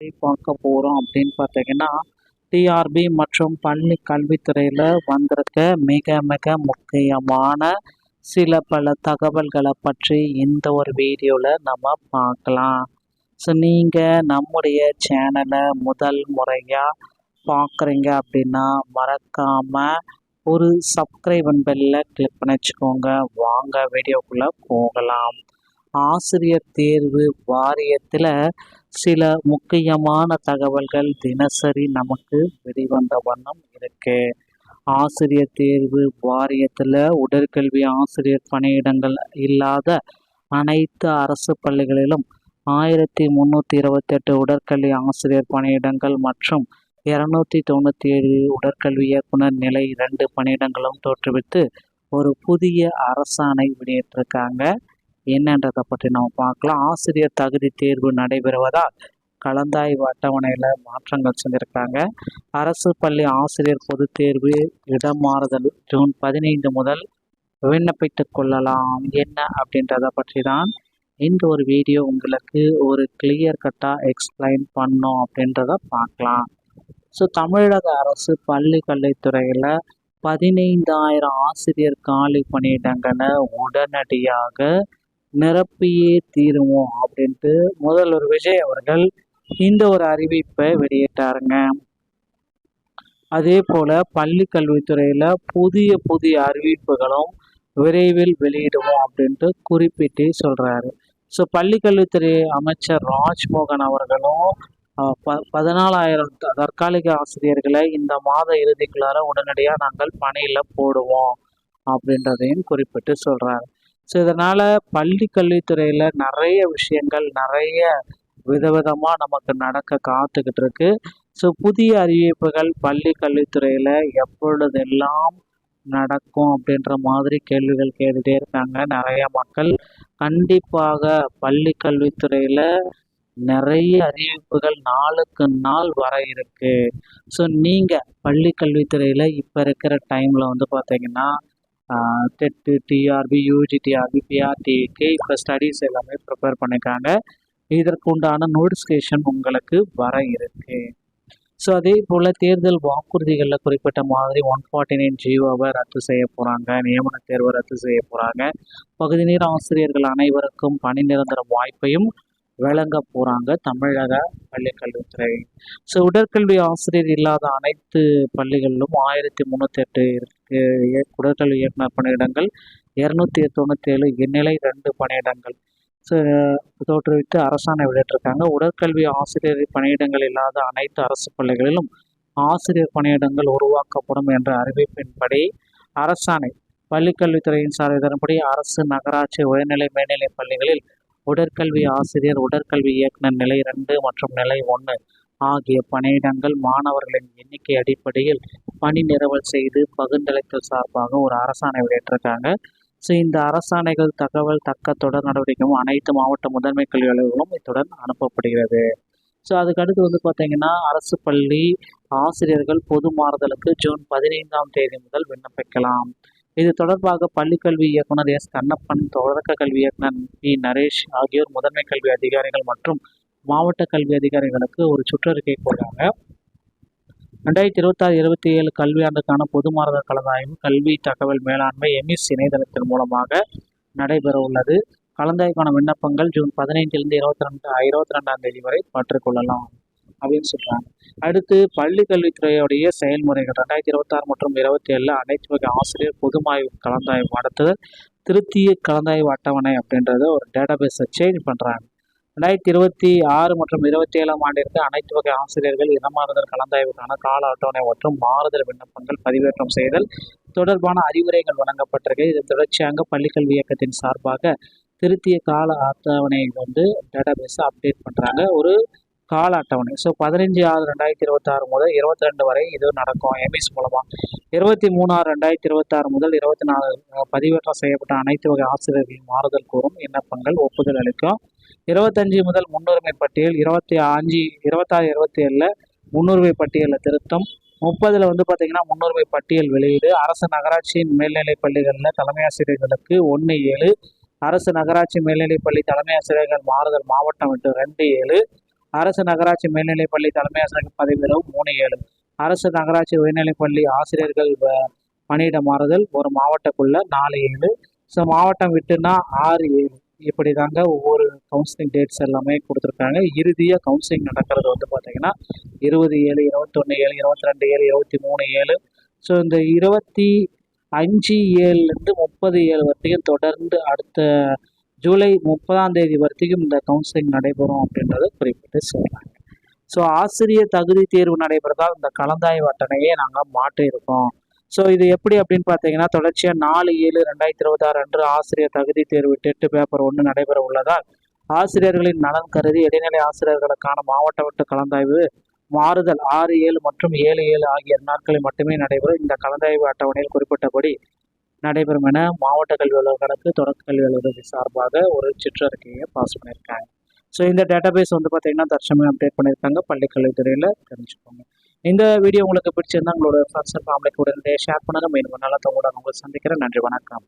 பார்க்க போகிறோம் அப்படின்னு பார்த்தீங்கன்னா, டிஆர்பி மற்றும் பள்ளி கல்வித்துறையில் வந்திருக்க மிக மிக முக்கியமான பல தகவல்களை பற்றி இந்த ஒரு வீடியோவில் நம்ம பார்க்கலாம். ஸோ நீங்கள் நம்முடைய சேனலை முதல் முறையாக பார்க்குறீங்க அப்படின்னா மறக்காமல் ஒரு சப்ஸ்கிரைப் பெல்ல கிளிக் பண்ணி வச்சுக்கோங்க. வாங்க வீடியோக்குள்ளே போகலாம். ஆசிரியர் தேர்வு வாரியத்தில் சில முக்கியமான தகவல்கள் தினசரி நமக்கு வெளிவந்த வண்ணம் இருக்கு. ஆசிரியர் தேர்வு வாரியத்தில் உடற்கல்வி ஆசிரியர் பணியிடங்கள் இல்லாத அனைத்து அரசு பள்ளிகளிலும் 1328 உடற்கல்வி ஆசிரியர் பணியிடங்கள் மற்றும் 297 உடற்கல்வி இயக்குனர் நிலை 2 பணியிடங்களும் தோற்றுவித்து ஒரு புதிய அரசாணை வெளியிட்டிருக்காங்க. என்னன்றதை பற்றி நம்ம பார்க்கலாம். ஆசிரியர் தகுதி தேர்வு நடைபெறுவதால் கலந்தாய்வு அட்டவணையில் மாற்றங்கள் செஞ்சுருக்காங்க. அரசு பள்ளி ஆசிரியர் பொதுத் தேர்வு இடமாறுதல் ஜூன் 15 முதல் விண்ணப்பித்துக் கொள்ளலாம். என்ன அப்படின்றத பற்றி தான் இந்த ஒரு வீடியோ உங்களுக்கு ஒரு கிளியர் கட்டாக எக்ஸ்பிளைன் பண்ணோம் அப்படின்றத பார்க்கலாம். ஸோ தமிழக அரசு பள்ளி கல்வித்துறையில் 15,000 ஆசிரியர் காலி பணியிடங்களை உடனடியாக நிரப்பியே தீருவோம் அப்படின்ட்டு முதல்வர் விஜய் அவர்கள் இந்த ஒரு அறிவிப்பை வெளியிட்டாருங்க. அதே போல பள்ளி கல்வித்துறையில புதிய அறிவிப்புகளும் விரைவில் வெளியிடுவோம் அப்படின்ட்டு குறிப்பிட்டு சொல்றாரு. ஸோ பள்ளி கல்வித்துறை அமைச்சர் ராஜ்மோகன் அவர்களும் 14,000 தற்காலிக ஆசிரியர்களை இந்த மாத இறுதிக்குள்ளார உடனடியாக நாங்கள் பணியில் போடுவோம் அப்படின்றதையும் குறிப்பிட்டு சொல்றாரு. ஸோ இதனால் பள்ளி கல்வித்துறையில் நிறைய விஷயங்கள் நிறைய விதவிதமாக நமக்கு நடக்க காத்துக்கிட்டு இருக்கு. ஸோ புதிய அறிவிப்புகள் பள்ளி கல்வித்துறையில் எப்பொழுதெல்லாம் நடக்கும் அப்படின்ற மாதிரி கேள்விகள் கேட்டுகிட்டே இருக்காங்க நிறைய மக்கள். கண்டிப்பாக பள்ளி கல்வித்துறையில் நிறைய அறிவிப்புகள் நாளுக்கு நாள் வர இருக்கு. ஸோ நீங்கள் பள்ளி கல்வித்துறையில் இப்போ இருக்கிற டைமில் வந்து பார்த்தீங்கன்னா டெட்டு, டிஆர்பி, யூஜி, டிஆர்பி, பிஆர்டிக்கு இப்போ ஸ்டடீஸ் எல்லாமே ப்ரிப்பேர் பண்ணியிருக்காங்க. இதற்குண்டான நோட்டிஃபிகேஷன் உங்களுக்கு வர இருக்கு. ஸோ அதே போல் தேர்தல் வாக்குறுதிகளில் குறிப்பிட்ட மாதிரி 149 ஜியோவை ரத்து செய்ய போகிறாங்க. நியமன தேர்வை ரத்து செய்ய போகிறாங்க. பகுதி நேர ஆசிரியர்கள் அனைவருக்கும் பணி நிரந்தர வாய்ப்பையும் வழங்க போகிறாங்க தமிழக பள்ளி கல்வித்துறை. ஸோ உடற்கல்வி ஆசிரியர் இல்லாத அனைத்து பள்ளிகளிலும் 1308 உடற்கல்வி இயக்குனர் பணியிடங்கள், 297 இந்நிலை 2 பணியிடங்கள் தோற்றுவித்து அரசாணை வெளியிட்டிருக்காங்க. உடற்கல்வி ஆசிரியர் பணியிடங்கள் இல்லாத அனைத்து அரசு பள்ளிகளிலும் ஆசிரியர் பணியிடங்கள் உருவாக்கப்படும் என்ற அறிவிப்பின்படி அரசாணை பள்ளிக்கல்வித்துறையின் இதன்படி அரசு, நகராட்சி, உயர்நிலை, மேல்நிலை பள்ளிகளில் உடற்கல்வி ஆசிரியர், உடற்கல்வி இயக்குனர் நிலை 2 மற்றும் நிலை 1 ஆகிய பணியிடங்கள் மாணவர்களின் எண்ணிக்கை அடிப்படையில் பணி நிரவல் செய்து பகுந்தளித்தல் சார்பாக ஒரு அரசாணை வெளியிட்டிருக்காங்க. ஸோ இந்த அரசாணைகள் தகவல் தக்க தொடர் நடவடிக்கையும் அனைத்து மாவட்ட முதன்மை கல்வி அலுவலர்களும் இத்துடன் அனுப்பப்படுகிறது. ஸோ அதுக்கடுத்து வந்து பார்த்தீங்கன்னா அரசு பள்ளி ஆசிரியர்கள் பொது மாறுதலுக்கு ஜூன் 15ஆம் தேதி முதல் விண்ணப்பிக்கலாம். இது தொடர்பாக பள்ளிக்கல்வி இயக்குனர் எஸ் கண்ணப்பன், தொடக்க கல்வி இயக்குனர் பி நரேஷ் ஆகியோர் முதன்மை கல்வி அதிகாரிகள் மற்றும் மாவட்ட கல்வி அதிகாரிகளுக்கு ஒரு சுற்றறிக்கை கொடுத்தாங்க. 2026-27 கல்வியாண்டுக்கான பொது மாறுதல் கலந்தாய்வு கல்வி தகவல் மேலாண்மை எமிஸ் இணையதளத்தின் மூலமாக நடைபெற உள்ளது. கலந்தாய்வுக்கான விண்ணப்பங்கள் ஜூன் 15 22ஆம் தேதி வரை பெற்றுக்கொள்ளலாம் அப்படின்னு சொல்றாங்க. அடுத்து பள்ளி கல்வித்துறையுடைய செயல்முறைகள் 2026 மற்றும் 27 அனைத்து வகை ஆசிரியர் பொதுமாய்வு கலந்தாய்வு நடத்துதல், திருத்திய கலந்தாய்வு அட்டவணை அப்படின்றத ஒரு டேட்டாபேஸை சேஞ்ச் பண்ணுறாங்க. 2026 மற்றும் 27ஆம் ஆண்டிற்கு அனைத்து வகை ஆசிரியர்கள் இடமாறுதல் கலந்தாய்வுக்கான கால அட்டவணை மற்றும் மாறுதல் விண்ணப்பங்கள் பதிவேற்றம் செய்தல் தொடர்பான அறிவுரைகள் வழங்கப்பட்டிருக்கு. இதன் தொடர்ச்சியாக பள்ளிக்கல்வி இயக்கத்தின் சார்பாக திருத்திய கால அட்டவணை டேட்டாபேஸை அப்டேட் பண்ணுறாங்க. ஒரு கால அட்டவணை. ஸோ 15/6/2026 முதல் 22 வரை இது நடக்கும் எமிஸ் மூலமாக. 23/6/2026 முதல் 24 பதிவேற்றம் செய்யப்பட்ட அனைத்து வகை ஆசிரியர்களின் மாறுதல் கூறும் விண்ணப்பங்கள் ஒப்புதல் அளிக்கும். 25 முதல் முன்னுரிமை பட்டியல், 26-27 முன்னுரிமை பட்டியலில் திருத்தம், 30 வந்து பார்த்தீங்கன்னா முன்னுரிமை பட்டியல் வெளியீடு. அரசு நகராட்சியின் மேல்நிலை பள்ளிகளில் தலைமை ஆசிரியர்களுக்கு 1/7, அரசு நகராட்சி மேல்நிலைப்பள்ளி தலைமை ஆசிரியர்கள் மாறுதல் மாவட்டம் விட்டு 2/7, அரசு நகராட்சி மேல்நிலைப்பள்ளி தலைமை ஆசிரியர் பதவி உயர்வு 3/7. அரசு நகராட்சி உயர்நிலைப்பள்ளி ஆசிரியர்கள் பணியிட மாறுதல் ஒரு மாவட்டக்குள்ள 4/7. ஸோ மாவட்டம் விட்டுனா 6/7. இப்படி தாங்க ஒவ்வொரு கவுன்சிலிங் டேட்ஸ் எல்லாமே கொடுத்துருக்காங்க. இறுதியாக கவுன்சிலிங் நடக்கிறது வந்து பார்த்தீங்கன்னா 20/7, 21/7, 22/7, 23/7. ஸோ இந்த 25/7லேருந்து 30/7 வரைக்கும் தொடர்ந்து அடுத்த ஜூலை 30ஆம் தேதி வரைக்கும் இந்த கவுன்சிலிங் நடைபெறும் அப்படின்றத குறிப்பிட்டு சொல்கிறாங்க. ஸோ ஆசிரியர் தகுதி தேர்வு நடைபெறதால் இந்த கலந்தாய்வு அட்டணையை நாங்கள் மாற்றியிருக்கோம். ஸோ இது எப்படி அப்படின்னு பார்த்தீங்கன்னா, தொடர்ச்சியாக 4/7/2026 அன்று ஆசிரியர் தகுதி தேர்வு டெட் பேப்பர் 1 நடைபெற உள்ளதால் ஆசிரியர்களின் நலன் கருதி இடைநிலை ஆசிரியர்களுக்கான மாவட்ட விட்டு கலந்தாய்வு மாறுதல் 6/7 மற்றும் 7/7 ஆகிய நாட்களில் மட்டுமே நடைபெறும். இந்த கலந்தாய்வு அட்டவணையில் குறிப்பிட்டபடி நடைபெறும் என மாவட்ட கல்வி அலுவலர்களுக்கு தொடக்க கல்வி அலுவலக சார்பாக ஒரு சிற்றறிக்கையை பாஸ் பண்ணியிருக்காங்க. ஸோ இந்த டேட்டாபேஸ் வந்து பார்த்தீங்கன்னா தற்சமயம் அப்டேட் பண்ணியிருக்காங்க. பள்ளிக்கல்வித்துறையில் தெரிஞ்சுக்கோங்க. இந்த வீடியோ உங்களுக்கு பிடிச்சிருந்தா உங்களோட ஃப்ரெண்ட்ஸ் அண்ட் ஃபேமிலிக்கு உடனே ஷேர் பண்ணுங்கள். மீண்டும் நல்ல தகவலோட உங்களை சந்திக்கிறேன். நன்றி, வணக்கம்.